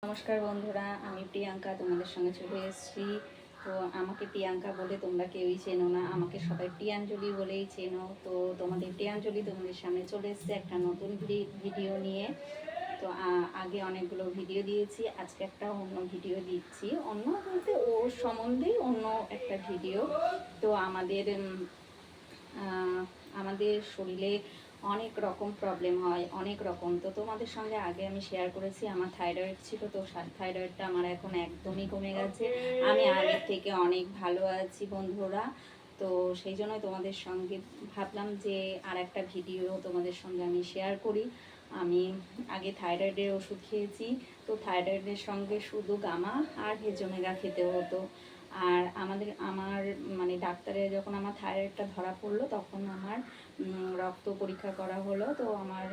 নমস্কার বন্ধুরা, আমি প্রিয়াঙ্কা তোমাদের সঙ্গে চলে এসেছি। তো আমাকে প্রিয়াঙ্কা বলে তোমরা কেউই চেনো না, আমাকে সবাই প্রিয়াঞ্জলি বলেই চেনো। তো তোমাদের প্রিয়াঞ্জলি তোমাদের সামনে চলে এসেছে একটা নতুন ভিডিও নিয়ে। তো আগে অনেকগুলো ভিডিও দিয়েছি, আজকে একটা অন্য ভিডিও দিচ্ছি। অন্য বলতে ওর সম্বন্ধেই অন্য একটা ভিডিও। তো আমাদের শরীরে অনেক রকম প্রবলেম হয়, অনেক রকম। তো তোমাদের সঙ্গে আগে আমি শেয়ার করেছি আমার থাইরয়েড ছিল, তো থাইরয়েডটা আমার এখন একদমই কমে গেছে। আমি আগের থেকে অনেক ভালো আছি বন্ধুরা। তো সেই জন্যই তোমাদের সঙ্গে ভাবলাম যে আর একটা ভিডিও তোমাদের সঙ্গে আমি শেয়ার করি। আমি আগে থাইরয়েডের ওষুধ খেয়েছি, তো থাইরয়েডের সঙ্গে শুধু গামা আর ভেজোমেগা খেতে হতো। আর আমার মানে ডাক্তারে যখন আমার থাইরয়েডটা ধরা পড়লো তখন আমার রক্ত পরীক্ষা করা হলো। তো আমার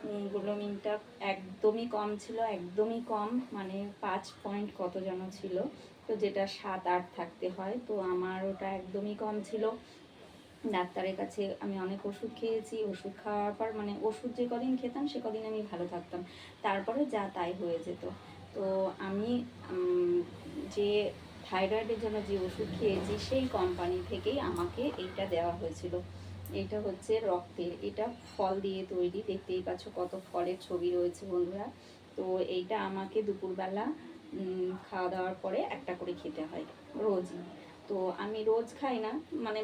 হিমোগ্লোবিনটা একদমই কম ছিল, একদমই কম, মানে 5 পয়েন্ট কত যেন ছিল। তো যেটা 7-8 থাকতে হয়, তো আমার ওটা একদমই কম ছিল। ডাক্তারের কাছে আমি অনেক ওষুধ খেয়েছি, ওষুধ খাওয়ার পর মানে ওষুধ যে কদিন খেতাম সে কদিন আমি ভালো থাকতাম, তারপরে যা তাই হয়ে যেত। তো আমি যে থাইরয়েডের জন্য যে ওষুধ খেয়েছি সেই কোম্পানি থেকেই আমাকে এইটা দেওয়া হয়েছিল। এটা হচ্ছে রক্তের, এটা ফল দিয়ে তৈরি, দেখতেই পাচ্ছ কত ফলের ছবি রয়েছে বন্ধুরা। তো এইটা আমাকে দুপুরবেলা খাওয়া দাওয়ার পরে একটা করে খেতে হয় রোজই। তো আমি রোজ খাই না, মানে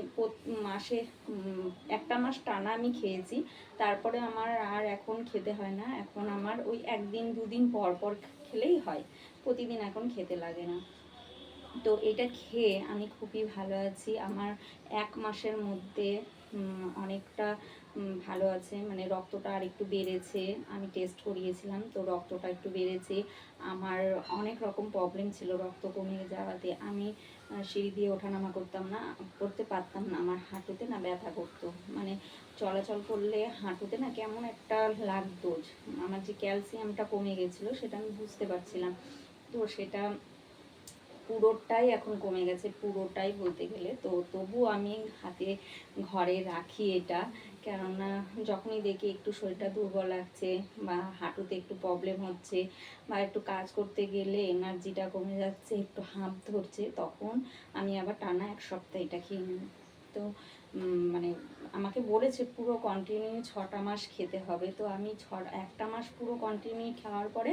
মাসে একটা মাস টানা আমি খেয়েছি, তারপরে আমার আর এখন খেতে হয় না। এখন আমার ওই একদিন দুদিন পর পর খেলেই হয়, প্রতিদিন এখন খেতে লাগে না। তো এটা খেয়ে আমি খুবই ভালো আছি। আমার 1 মাসের মধ্যে অনেকটা ভালো আছে, মানে রক্তটা আর একটু বেড়েছে। আমি টেস্ট করিয়েছিলাম, তো রক্তটা একটু বেড়েছে। আমার অনেক রকম প্রবলেম ছিল রক্ত কমে যাওয়াতে। আমি সিঁড়ি দিয়ে ওঠানামা করতে পারতাম না, আমার হাঁটুতে না ব্যথা করতো, মানে চলাচল করলে হাঁটুতে না কেমন একটা লাগতো। আমার যে ক্যালসিয়ামটা কমে গেছিলো সেটা আমি বুঝতে পারছিলাম। তো সেটা পুরোটাই এখন কমে গেছে, পুরোটাই বলতে গেলে। তো তবু আমি হাতে ঘরে রাখি এটা, কেননা যখনই দেখি একটু শরীরটা দুর্বল লাগছে বা হাঁটুতে একটু প্রবলেম হচ্ছে বা একটু কাজ করতে গেলে এনার্জিটা কমে যাচ্ছে, একটু হাঁপ ধরছে, তখন আমি আবার টানা 1 সপ্তাহ এটা খেয়ে নিই। তো মানে আমাকে বলেছে পুরো কন্টিনিউ 6টা মাস খেতে হবে। তো আমি একটা মাস পুরো কন্টিনিউ খাওয়ার পরে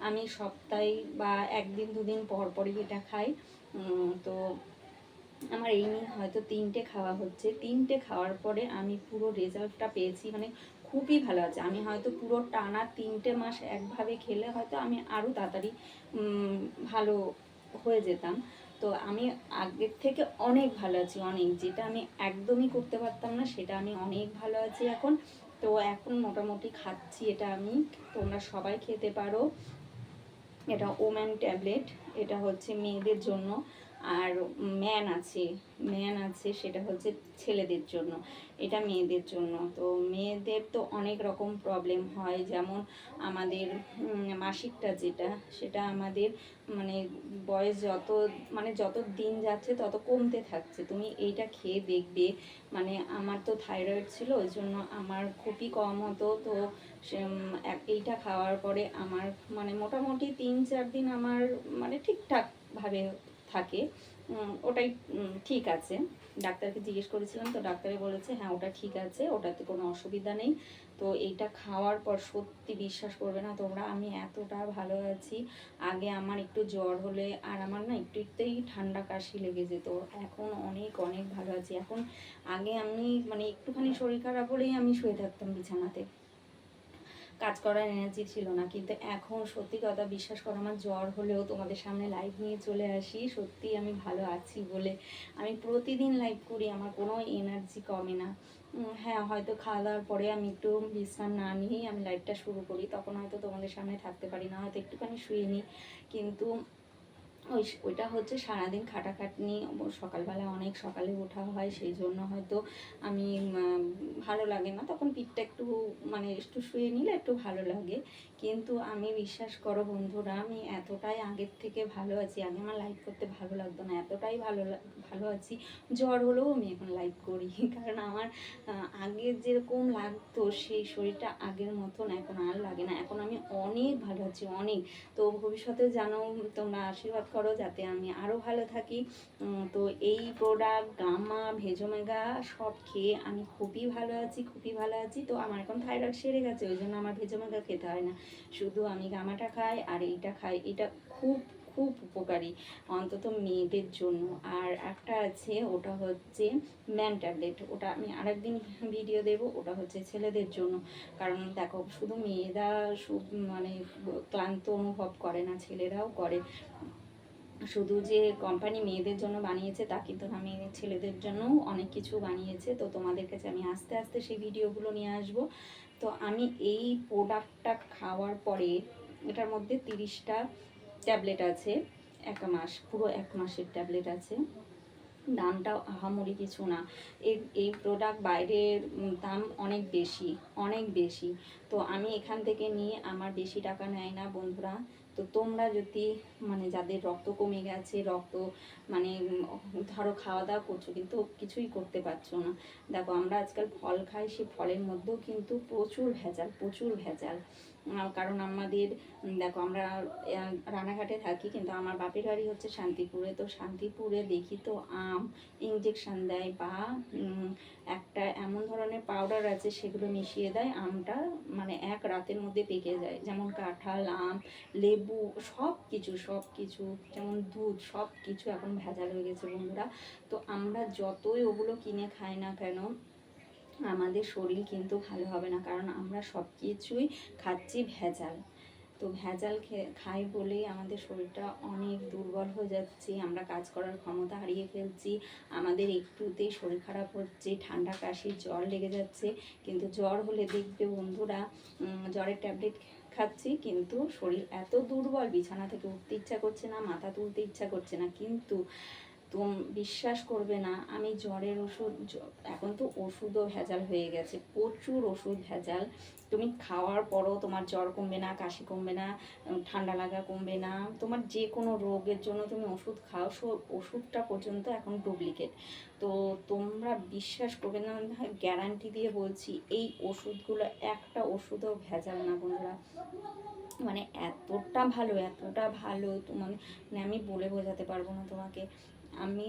আমি সপ্তাহে বা একদিন দুদিন পর পরই এটা খাই। তো আমার এই নিয়ে হয়তো 3টে খাওয়া হচ্ছে, 3টে খাওয়ার পরে আমি পুরো রেজাল্টটা পেয়েছি, মানে খুবই ভালো আছে। আমি হয়তো পুরো টানা 3টে মাস একভাবে খেলে হয়তো আমি আরও তাড়াতাড়ি ভালো হয়ে যেতাম। তো আমি আগের থেকে অনেক ভালো আছি, অনেক, যেটা আমি একদমই করতে পারতাম না সেটা আমি অনেক ভালো আছি এখন। তো এখন মোটামুটি খাচ্ছি এটা আমি, তোমরা সবাই খেতে পারো। এটা ওম্যান ট্যাবলেট, এটা হচ্ছে মেয়েদের জন্য। আর ম্যান আছে সেটা হচ্ছে ছেলেদের জন্য, এটা মেয়েদের জন্য। তো মেয়েদের তো অনেক রকম প্রবলেম হয়, যেমন আমাদের মাসিকটা যেটা, সেটা আমাদের মানে বয়স যত দিন যাচ্ছে তত কমতে থাকছে। তুমি এইটা খেয়ে দেখবে, মানে আমার তো থাইরয়েড ছিল ওই জন্য আমার খুবই কম হতো। তো এইটা খাওয়ার পরে আমার মানে মোটামুটি 3-4 দিন আমার মানে ঠিকঠাকভাবে থাকে। ওটাই ঠিক আছে। ডাক্তারকে জিজ্ঞেস করেছিলাম, তো ডাক্তারে বলেছে হ্যাঁ ওটা ঠিক আছে, ওটাতে কোনো অসুবিধা নেই। তো এইটা খাওয়ার পর সত্যি বিশ্বাস করবে না তোমরা, আমি এতটা ভালো আছি। আগে আমার একটু জ্বর হলে আর আমার না একটুতেই ঠান্ডা কাশি লেগে যেত, এখন অনেক অনেক ভালো আছি। এখন আগে আমি মানে একটুখানি শরীর খারাপ হলেই আমি শুয়ে থাকতাম বিছানাতে, কাজ করার এনার্জি ছিল না। কিন্তু এখন সত্যি কথা বিশ্বাস করো, আমার জ্বর হলেও তোমাদের সামনে লাইভ নিয়ে চলে আসি, সত্যি আমি ভালো আছি বলে। আমি প্রতিদিন লাইভ করি, আমার কোনো এনার্জি কমে না। হ্যাঁ, হয়তো খাওয়া দাওয়ার পরে আমি একটু বিশ্রাম না নিয়েই আমি লাইভটা শুরু করি, তখন হয়তো তোমাদের সামনে থাকতে পারি না, হয়তো একটুখানি শুয়ে নিই। কিন্তু ওইটা হচ্ছে সারাদিন খাটাখাটনি, সকালবেলা অনেক সকালে ওঠা হয়, সেই জন্য হয়তো আমি ভালো লাগে না, তখন পিঠটা একটু মানে একটু শুয়ে নিলে একটু ভালো লাগে। কিন্তু আমি বিশ্বাস করো বন্ধুরা, আমি এতটাই আগের থেকে ভালো আছি, আগে আমার লাইভ করতে ভালো লাগতো না, এতটাই ভালো আছি, জ্বর হলেও আমি এখন লাইভ করি। কারণ আমার আগে যেরকম লাগতো সেই শরীরটা আগের মতন এখন আর লাগে না, এখন আমি অনেক ভালো আছি, অনেক। তো ভবিষ্যতে জানো তোমরা আশীর্বাদ করো যাতে আমি আরও ভালো থাকি। তো এই প্রোডাক্ট গামা ভেজোমেগা সব খেয়ে আমি খুবই ভালো আছি, খুবই ভালো আছি। তো আমার এখন থাইরয়েড সেরে গেছে, ওই জন্য আমার ভেজোমেগা খেতে হয় না, শুধু আমি গামাটা খাই আর এইটা খাই। এটা খুব খুব উপকারী, অন্তত মেয়েদের জন্য। আর একটা আছে, ওটা হচ্ছে ম্যান ট্যাবলেট, ওটা আমি আরেকদিন ভিডিও দেব, ওটা হচ্ছে ছেলেদের জন্য। কারণ দেখো শুধু মেয়েরা মানে ক্লান্ত অনুভব করে না, ছেলেরাও করে। শুধু যে কোম্পানি মেয়েদের জন্য বানিয়েছে তা কিন্তু না, মেয়ে ছেলেদের জন্যও অনেক কিছু বানিয়েছে। তো তোমাদের কাছে আমি আস্তে আস্তে সেই ভিডিওগুলো নিয়ে আসব। তো আমি এই প্রোডাক্টটা খাওয়ার পরে, এটার মধ্যে 30টা ট্যাবলেট আছে, এক মাস, পুরো এক মাসের ট্যাবলেট আছে। দামটাও আহামরি কিছু না। এই প্রোডাক্ট বাইরের দাম অনেক বেশি, অনেক বেশি। তো আমি এখান থেকে নিয়ে আমার বেশি টাকা নেয় না বন্ধুরা। তো তোমরা যদি মানে যাদের রক্ত কমে গেছে, রক্ত মানে ধরো খাওয়া দাওয়া করছো কিন্তু কিছুই করতে পারছো না, দেখো আমরা আজকাল ফল খাই, সেই ফলের মধ্যেও কিন্তু প্রচুর ভেজাল, প্রচুর ভেজাল। কারণ আমাদের দেখো আমরা রানাঘাটে থাকি, কিন্তু আমার বাপের বাড়ি হচ্ছে শান্তিপুরে। তো শান্তিপুরে দেখি তো আম ইঞ্জেকশান দেয়, বা একটা এমন ধরনের পাউডার আছে সেগুলো মিশিয়ে দেয়, আমটা মানে এক রাতের মধ্যে পেকে যায়। যেমন কাঁঠাল, আম, লেবু, সব কিছু সব কিছু, যেমন দুধ, সব কিছু এখন ভেজাল হয়ে গেছে বন্ধুরা। তো আমরা যতই ওগুলো কিনে খাই না কেন, আমাদের শরীর কিন্তু ভালো হবে না, কারণ আমরা সব কিছুই খাচ্ছি ভেজাল। তো ভেজাল খাই বলেই আমাদের শরীরটা অনেক দুর্বল হয়ে যাচ্ছে, আমরা কাজ করার ক্ষমতা হারিয়ে ফেলছি, আমাদের একটুতেই শরীর খারাপ হচ্ছে, ঠান্ডা কাশি জ্বর লেগে যাচ্ছে। কিন্তু জ্বর হলে দেখবে বন্ধুরা, জ্বরের ট্যাবলেট খাচ্ছি কিন্তু শরীর এত দুর্বল, বিছানা থেকে উঠতে ইচ্ছা করছে না, মাথা তুলতে ইচ্ছা করছে না। কিন্তু বিশ্বাস করবে না, আমি জ্বরের ওষুধ, এখন তো ওষুধও ভেজাল হয়ে গেছে, প্রচুর ওষুধ ভেজাল। তুমি খাওয়ার পরও তোমার জ্বর কমবে না, কাশি কমবে না, ঠান্ডা লাগা কমবে না, তোমার যে কোনো রোগের জন্য তুমি ওষুধ খাও, সব ওষুধটা পর্যন্ত এখন ডুপ্লিকেট। তো তোমরা বিশ্বাস করবে না, গ্যারান্টি দিয়ে বলছি, এই ওষুধগুলো একটা ওষুধও ভেজাল না বন্ধুরা। মানে এতটা ভালো, এতটা ভালো, তোমার মানে আমি বলে বোঝাতে পারবো না তোমাকে। আমি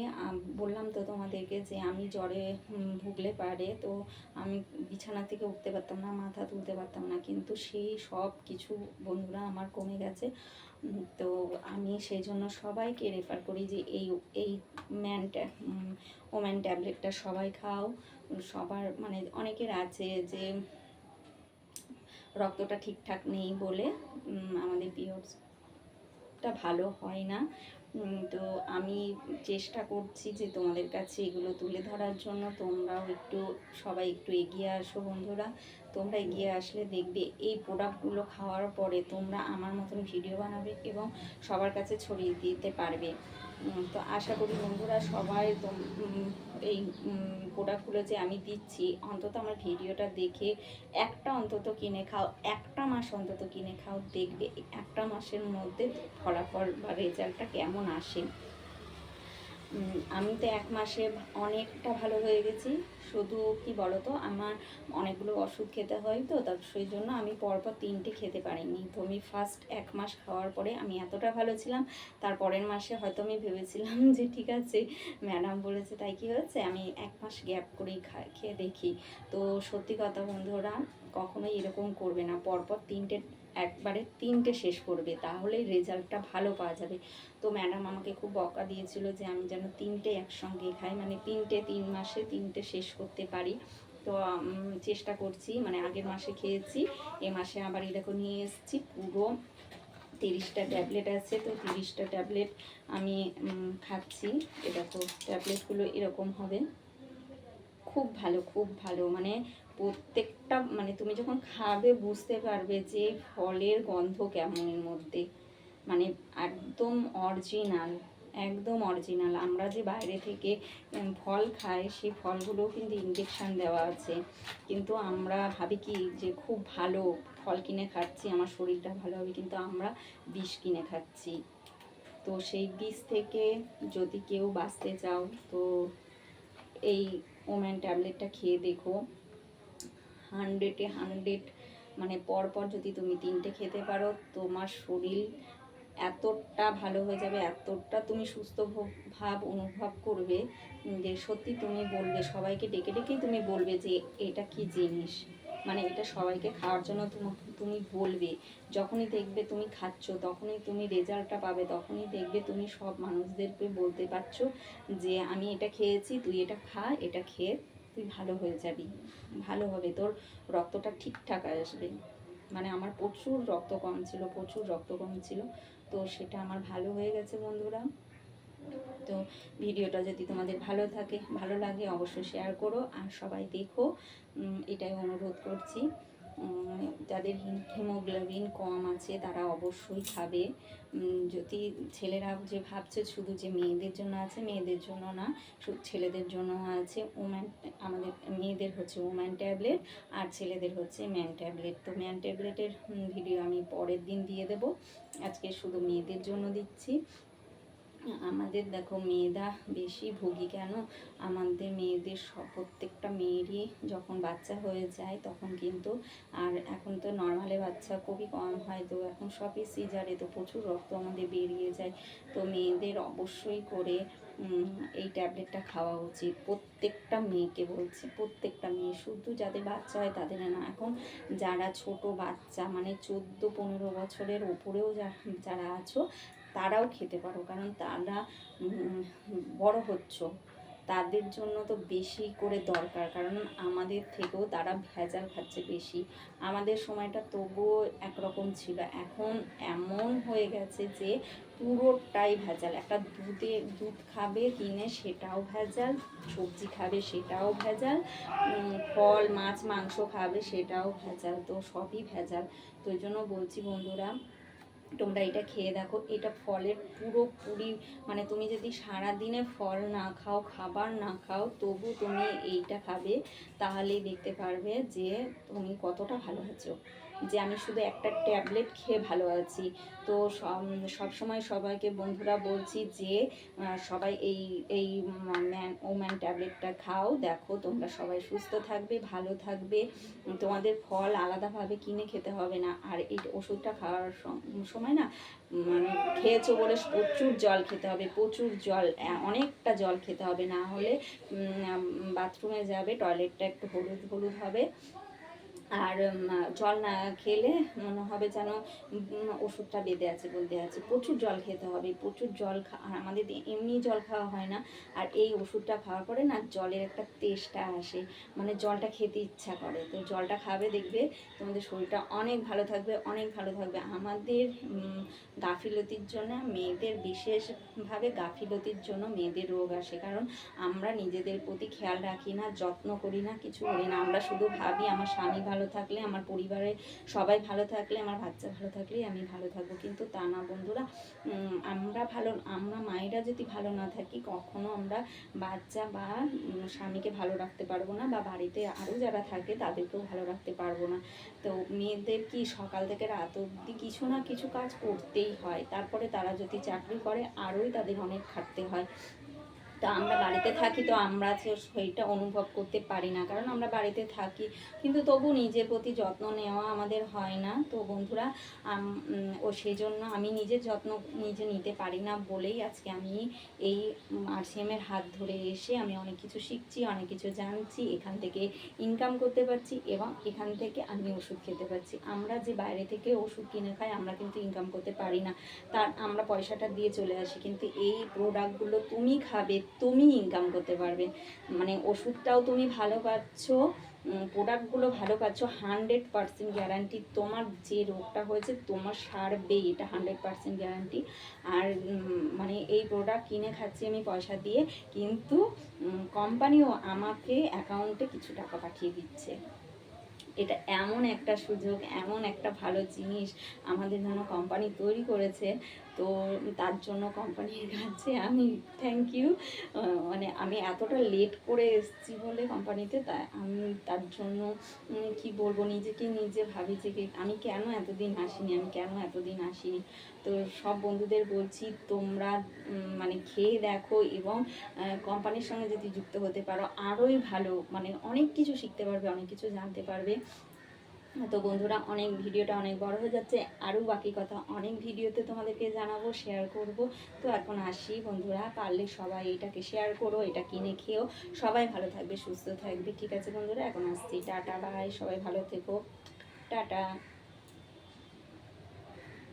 বললাম তো তোমাদেরকে যে আমি জ্বরে ভুগলে পারে তো আমি বিছানা থেকে উঠতে পারতাম না, মাথা তুলতে পারতাম না, কিন্তু সেই সব কিছু বন্ধুরা আমার কমে গেছে। তো আমি সেই জন্য সবাইকে রেফার করি যে এই এই ওম্যান ট্যাবলেটটা সবাই খাও। সবার মানে অনেকের আছে যে রক্তটা ঠিকঠাক নেই বলে আমাদের পিরিয়ডসটা ভালো হয় না। তো আমি চেষ্টা করছি যে তোমাদের কাছে এগুলো তুলে ধরার জন্য, তোমরাও একটু সবাই একটু এগিয়ে আসো বন্ধুরা। তোমরা এগিয়ে আসলে দেখবে এই প্রোডাক্টগুলো খাওয়ার পরে তোমরা আমার মতন ভিডিও বানাবে এবং সবার কাছে ছড়িয়ে দিতে পারবে। তো আশা করি বন্ধুরা সবাই এই প্রোডাক্টগুলো যে আমি দিচ্ছি, অন্তত আমার ভিডিওটা দেখে একটা অন্তত কিনে খাও, একটা মাস অন্তত কিনে খাও, দেখবে একটা মাসের মধ্যে ফলাফল বা রেজাল্টটা কেমন আসে। আমি তো এক মাসে অনেকটা ভালো হয়ে গেছি। শুধু কি বলতো, আমার অনেকগুলো ওষুধ খেতে হয়, তো তার সেই জন্য আমি পরপর 3টে খেতে পারিনি। তো আমি ফার্স্ট এক মাস খাওয়ার পরে আমি এতটা ভালো ছিলাম, তার পরের মাসে হয়তো আমি ভেবেছিলাম যে ঠিক আছে ম্যাডাম বলেছে তাই কি হয়েছে, আমি এক মাস গ্যাপ করেই খেয়ে দেখি। তো সত্যি কথা বন্ধুরা, কখনোই এরকম করবে না, পরপর 3টে একবারে 3টে শেষ করবে, তাহলেই রেজাল্টটা ভালো পাওয়া যাবে। তো ম্যাডাম আমাকে খুব বকা দিয়েছিল যে আমি যেন 3টে একসঙ্গে খাই, মানে 3 মাসে 3টে শেষ করতে পারি। তো চেষ্টা করছি, মানে আগের মাসে খেয়েছি, এ মাসে আবার দেখো নিয়ে এসেছি, পুরো 30টা ট্যাবলেট আছে। তো 30টা ট্যাবলেট আমি খাচ্ছি। এটা তো ট্যাবলেটগুলো এরকম হবে, খুব ভালো, খুব ভালো। মানে প্রত্যেকটা মানে তুমি যখন খাবে বুঝতে পারবে যে ফলের গন্ধ কেমন এর মধ্যে। মানে একদম অরিজিনাল, একদম অরিজিনাল। আমরা যে বাইরে থেকে ফল খাই, সেই ফলগুলোও কিন্তু ইঞ্জেকশান দেওয়া আছে, কিন্তু আমরা ভাবি কি যে খুব ভালো ফল কিনে খাচ্ছি, আমার শরীরটা ভালো হবে, কিন্তু আমরা বিষ কিনে খাচ্ছি। তো সেই বিষ থেকে যদি কেউ বাঁচতে চাও তো এই ওম্যান ট্যাবলেটটা খেয়ে দেখো। 100-এ 100, মানে পরপর যদি তুমি 3টে খেতে পারো, তোমার শরীর এতটা ভালো হয়ে যাবে, এতটা তুমি সুস্থ ভাব অনুভব করবে যে সত্যি তুমি বলবে, সবাইকে ডেকে ডেকেই তুমি বলবে যে এটা কি জিনিস। মানে এটা সবাইকে খাওয়ার জন্য তুমি বলবে। যখনই দেখবে তুমি খাচ্ছ, তখনই তুমি রেজাল্টটা পাবে, তখনই দেখবে তুমি সব মানুষদেরকে বলতে পারছো যে আমি এটা খেয়েছি, তুই এটা খা, এটা খেয়ে তুই ভালো হয়ে যাবি, ভালো হবে, তোর রক্তটা ঠিকঠাক আসবে। মানে আমার প্রচুর রক্ত কম ছিল, প্রচুর রক্ত কম ছিল, তো সেটা আমার ভালো হয়ে গেছে বন্ধুরা। তো ভিডিওটা যদি তোমাদের ভালো লাগে অবশ্যই শেয়ার করো, আর সবাই দেখো, এটাই অনুরোধ করছি। যাদের হিমোগ্লোবিন কম আছে তারা অবশ্যই খাবে। যদি ছেলেরা যে ভাবছে শুধু যে মেয়েদের জন্য আছে, মেয়েদের জন্য না, শুধু ছেলেদের জন্য আছে ওম্যান। আমাদের মেয়েদের হচ্ছে ওম্যান ট্যাবলেট, আর ছেলেদের হচ্ছে ম্যান ট্যাবলেট। তো ম্যান ট্যাবলেটের ভিডিও আমি পরের দিন দিয়ে দেব, আজকে শুধু মেয়েদের জন্য দিচ্ছি। আমাদের দেখো মেয়েরা বেশি ভুগি কেন, আমাদের মেয়েদের প্রত্যেকটা মেয়েরই যখন বাচ্চা হয়ে যায় তখন কিন্তু, আর এখন তো নর্মালে বাচ্চা খুবই কম হয়, তো এখন সবই সিজারে, তো প্রচুর রক্ত আমাদের বেরিয়ে যায়। তো মেয়েদের অবশ্যই করে এই ট্যাবলেটটা খাওয়া উচিত, প্রত্যেকটা মেয়েকে বলছি, প্রত্যেকটা মেয়ে, শুধু যাদের বাচ্চা হয় তাদের না, এখন যারা ছোট বাচ্চা মানে 14-15 বছরের ওপরেও যারা আছো তারাও খেতে পারো, কারণ তারা বড় হচ্ছ, তাদের জন্য তো বেশি করে দরকার, কারণ আমাদের থেকেও তারা ভেজাল খাচ্ছে বেশি। আমাদের সময়টা তবুও একরকম ছিল, এখন এমন হয়ে গেছে যে পুরোটাই ভেজাল। একটা দুধ খাবে কিনে সেটাও ভেজাল, সবজি খাবে সেটাও ভেজাল, ফল মাছ মাংস খাবে সেটাও ভেজাল, তো সবই ভেজাল। তো ওই জন্য বলছি বন্ধুরা, তোমরা এটা খেয়ে দেখো, এটা ফলের পুরোপুরি, মানে তুমি যদি সারা দিনে ফল না খাও, খাবার না খাও, তবু তুমি এইটা খাবে, তাহলেই দেখতে পারবে যে তুমি কতটা ভালো আছো, যে আমি শুধু একটা ট্যাবলেট খেয়ে ভালো আছি। তো সবসময় সবাইকে বন্ধুরা বলছি যে সবাই এই ওম্যান ট্যাবলেটটা খাও, দেখো তোমরা সবাই সুস্থ থাকবে, ভালো থাকবে, তোমাদের ফল আলাদাভাবে কিনে খেতে হবে না। আর এই ওষুধটা খাওয়ার সময় না, মানে খেয়েছো বলে প্রচুর জল খেতে হবে, প্রচুর জল, অনেকটা জল খেতে হবে, না হলে বাথরুমে যাবে, টয়লেটটা একটু হলুদ হলুদ হবে, আর জল না খেলে মনে হবে যেন ওষুধটা বেঁধে আছে বলতে আছে। প্রচুর জল খেতে হবে, প্রচুর জল আর আমাদের এমনি জল খাওয়া হয় না, আর এই ওষুধটা খাওয়ার পরে না জলের একটা টেস্টটা আসে, মানে জলটা খেতে ইচ্ছা করে। তো জলটা খাবে, দেখবে তোমাদের শরীরটা অনেক ভালো থাকবে, অনেক ভালো থাকবে। আমাদের গাফিলতির জন্য, মেয়েদের বিশেষভাবে গাফিলতির জন্য মেয়েদের রোগ আসে, কারণ আমরা নিজেদের প্রতি খেয়াল রাখি না, যত্ন করি না, কিছু করি না। আমরা শুধু ভাবি আমার স্বামী ভালো থাকলে, আমার পরিবারের সবাই ভালো থাকলে, আমার বাচ্চা ভালো থাকলেই আমি ভালো থাকবো, কিন্তু তা না বন্ধুরা। আমরা মায়েরা যদি ভালো না থাকি, কখনো আমরা বাচ্চা বা স্বামীকে ভালো রাখতে পারবো না, বা বাড়িতে আরও যারা থাকে তাদেরকেও ভালো রাখতে পারবো না। তো মেয়েদের কি সকাল থেকে রাত অবধি কিছু না কিছু কাজ করতেই হয়, তারপরে তারা যদি চাকরি করে আরোই তাদের অনেক খাটতে হয়। তো আমরা বাড়িতে থাকি, তো আমরা সেইটা অনুভব করতে পারি না, কারণ আমরা বাড়িতে থাকি, কিন্তু তবু নিজের প্রতি যত্ন নেওয়া আমাদের হয় না। তো বন্ধুরা, সেই জন্য আমি নিজের যত্ন নিজে নিতে পারি না বলেই আজকে আমি এই RCM-এর হাত ধরে এসে আমি অনেক কিছু শিখছি, অনেক কিছু জানছি, এখান থেকে ইনকাম করতে পারছি, এবং এখান থেকে আমি ওষুধ খেতে পারছি। আমরা যে বাইরে থেকে ওষুধ কিনে খাই, আমরা কিন্তু ইনকাম করতে পারি না, তার আমরা পয়সাটা দিয়ে চলে আসি, কিন্তু এই প্রোডাক্টগুলো তুমি খাবে, তুমি ইনকাম করতে পারবে। মানে ওষুধটাও তুমি ভালো পাচ্ছ, প্রোডাক্টগুলো ভালো পাচ্ছ, 100% গ্যারান্টি, তোমার যে রোগটা হয়েছে তোমার সারবেই, এটা 100% গ্যারান্টি। আর মানে এই প্রোডাক্ট কিনে খাচ্ছি আমি পয়সা দিয়ে, কিন্তু কোম্পানিও আমাকে অ্যাকাউন্টে কিছু টাকা পাঠিয়ে দিচ্ছে। এটা এমন একটা সুযোগ, এমন একটা ভালো জিনিস আমাদের জন্য কোম্পানি তৈরি করেছে। তো তার জন্য কোম্পানির কাছে আমি থ্যাংক ইউ। মানে আমি এতটা লেট করে এসেছি বলে কোম্পানিতে, তাই আমি তার জন্য কি বলবো, নিজেকে নিজে ভাবি যে আমি কেন এতদিন আসিনি, আমি কেন এতদিন আসিনি। তো সব বন্ধুদের বলছি তোমরা মানে খেয়ে দেখো, এবং কোম্পানির সঙ্গে যদি যুক্ত হতে পারো আরোই ভালো, মানে অনেক কিছু শিখতে পারবে, অনেক কিছু জানতে পারবে। তো বন্ধুরা, অনেক ভিডিওটা অনেক বড় হয়ে যাচ্ছে, আরও বাকি কথা অনেক ভিডিওতে তোমাদেরকে জানাবো, শেয়ার করব। তো এখন আসি বন্ধুরা, পারলে সবাই এটাকে শেয়ার করো, এটা কিনে খেও, সবাই ভালো থাকবে, সুস্থ থাকবে। ঠিক আছে বন্ধুরা, এখন আসছি, টাটা বাই, সবাই ভালো থেকো, টাটা।